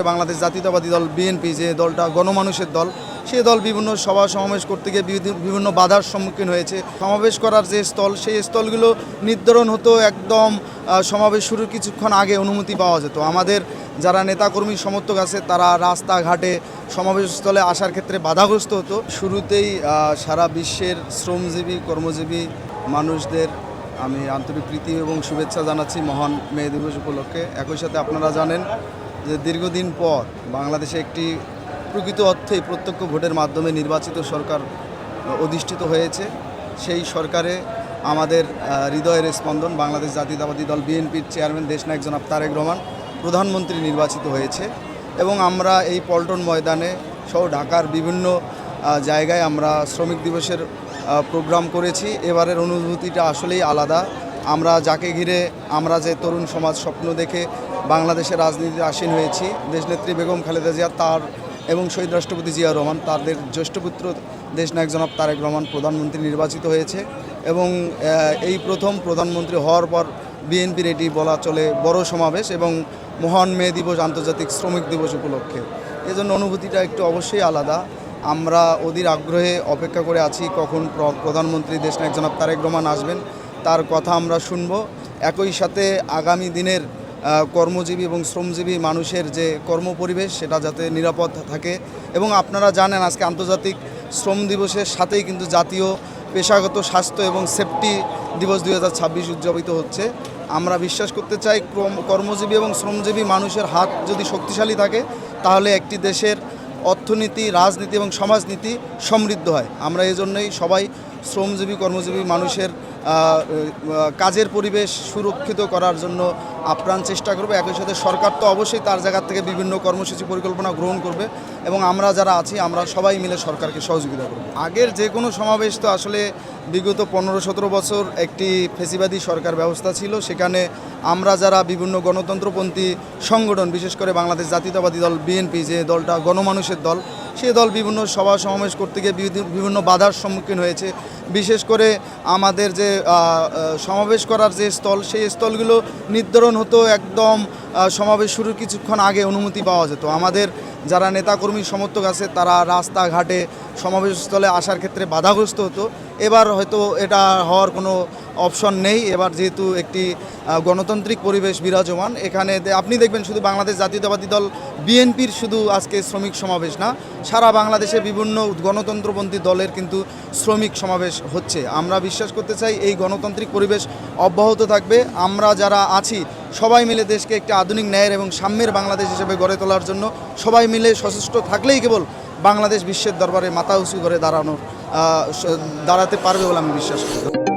বাংলাদেশ জাতীয়তাবাদী দল বিএনপি যে দলটা গণমানুষের দল, সেই দল বিভিন্ন সভা সমাবেশ করতে গিয়ে বিভিন্ন বাধার সম্মুখীন হয়েছে। সমাবেশ করার যে স্থল, সেই স্থলগুলো নির্ধারণ হতো একদম সমাবেশ শুরুর কিছুক্ষণ আগে অনুমতি পাওয়া যেত। আমাদের যারা নেতাকর্মী সমর্থক আছে তারা রাস্তাঘাটে সমাবেশস্থলে আসার ক্ষেত্রে বাধাগ্রস্ত হতো। শুরুতেই সারা বিশ্বের শ্রমজীবী কর্মজীবী মানুষদের আমি আন্তরিক প্রীতি এবং শুভেচ্ছা জানাচ্ছি মহান মে দিবস উপলক্ষে। একই সাথে আপনারা জানেন যে দীর্ঘদিন পর বাংলাদেশে একটি প্রকৃত অর্থেই প্রত্যক্ষ ভোটের মাধ্যমে নির্বাচিত সরকার অধিষ্ঠিত হয়েছে। সেই সরকারে আমাদের হৃদয়ের স্পন্দন বাংলাদেশ জাতীয়তাবাদী দল বিএনপির চেয়ারম্যান দেশনায়ক জনাব তারেক রহমান প্রধানমন্ত্রী নির্বাচিত হয়েছে এবং আমরা এই পল্টন ময়দানে সহ ঢাকার বিভিন্ন জায়গায় আমরা শ্রমিক দিবসের প্রোগ্রাম করেছি। এবারের অনুভূতিটা আসলেই আলাদা। আমরা যাকে ঘিরে আমরা যে তরুণ সমাজ স্বপ্ন দেখে বাংলাদেশের রাজনীতিতে আসীন হয়েছি, দেশনেত্রী বেগম খালেদা জিয়া তার এবং শহীদ রাষ্ট্রপতি জিয়া রহমান তাদের জ্যেষ্ঠপুত্র দেশনায়ক জনাব তারেক রহমান প্রধানমন্ত্রী নির্বাচিত হয়েছে এবং এই প্রথম প্রধানমন্ত্রী হওয়ার পর বিএনপির এটি বলা চলে বড় সমাবেশ এবং মহান মে দিবস আন্তর্জাতিক শ্রমিক দিবস উপলক্ষে। এজন্য অনুভূতিটা একটু অবশ্যই আলাদা। আমরা অধীর আগ্রহে অপেক্ষা করে আছি কখন প্রধানমন্ত্রী দেশনায়ক জনাব তারেক রহমান আসবেন, তার কথা আমরা শুনব। একই সাথে আগামী দিনের কর্মজীবী এবং শ্রমজীবী মানুষের যে কর্মপরিবেশ সেটা যাতে নিরাপদ থাকে। এবং আপনারা জানেন আজকে আন্তর্জাতিক শ্রম দিবসের সাথেই কিন্তু জাতীয় পেশাগত স্বাস্থ্য এবং সেফটি দিবস 2026 উদযাপিত হচ্ছে। আমরা বিশ্বাস করতে চাই কর্মজীবী এবং শ্রমজীবী মানুষের হাত যদি শক্তিশালী থাকে তাহলে একটি দেশের অর্থনীতি, রাজনীতি এবং সমাজনীতি সমৃদ্ধ হয়। আমরা এজন্যই সবাই শ্রমজীবী কর্মজীবী মানুষের কাজের পরিবেশ সুরক্ষিত করার জন্য আপ্রাণ চেষ্টা করবে। একই সাথে সরকার তো অবশ্যই তার জায়গা থেকে বিভিন্ন কর্মসূচি পরিকল্পনা গ্রহণ করবে এবং আমরা যারা আছি আমরা সবাই মিলে সরকারকে সহযোগিতা করব। আগের যে কোনো সমাবেশ তো আসলে বিগত 15-17 বছর একটি ফেসিবাদী সরকার ব্যবস্থা ছিল। সেখানে আমরা যারা বিভিন্ন গণতন্ত্রপন্থী সংগঠন, বিশেষ করে বাংলাদেশ জাতীয়তাবাদী দল বিএনপি যে দলটা গণমানুষের দল, সেই দল বিভিন্ন সভা সমাবেশ করতে গিয়ে বিভিন্ন বাধার সম্মুখীন হয়েছে। বিশেষ করে আমাদের যে সমাবেশ করার যে স্থল, সেই স্থলগুলো নির্ধারণ হতো একদম সমাবেশ শুরুর কিছুক্ষণ আগে অনুমতি পাওয়া যেত। আমাদের যারা নেতাকর্মী সমর্থক আছে তারা রাস্তাঘাটে সমাবেশস্থলে আসার ক্ষেত্রে বাধাগ্রস্ত হতো। এবার হয়তো এটা হওয়ার কোনো অপশন নেই। এবার যেহেতু একটি গণতান্ত্রিক পরিবেশ বিরাজমান, এখানে আপনি দেখবেন শুধু বাংলাদেশ জাতীয়তাবাদী দল বিএনপির শুধু আজকে শ্রমিক সমাবেশ না, সারা বাংলাদেশে বিভিন্ন গণতন্ত্রপন্থী দলের কিন্তু শ্রমিক সমাবেশ হচ্ছে। আমরা বিশ্বাস করতে চাই এই গণতান্ত্রিক পরিবেশ অব্যাহত থাকবে। আমরা যারা আছি সবাই মিলে দেশকে একটি আধুনিক ন্যায়ের এবং সাম্যের বাংলাদেশ হিসেবে গড়ে তোলার জন্য সবাই মিলে সচেষ্ট থাকলেই কেবল বাংলাদেশ বিশ্বের দরবারে মাথা উঁচু করে দাঁড়াতে পারবে বলে আমি বিশ্বাস করি।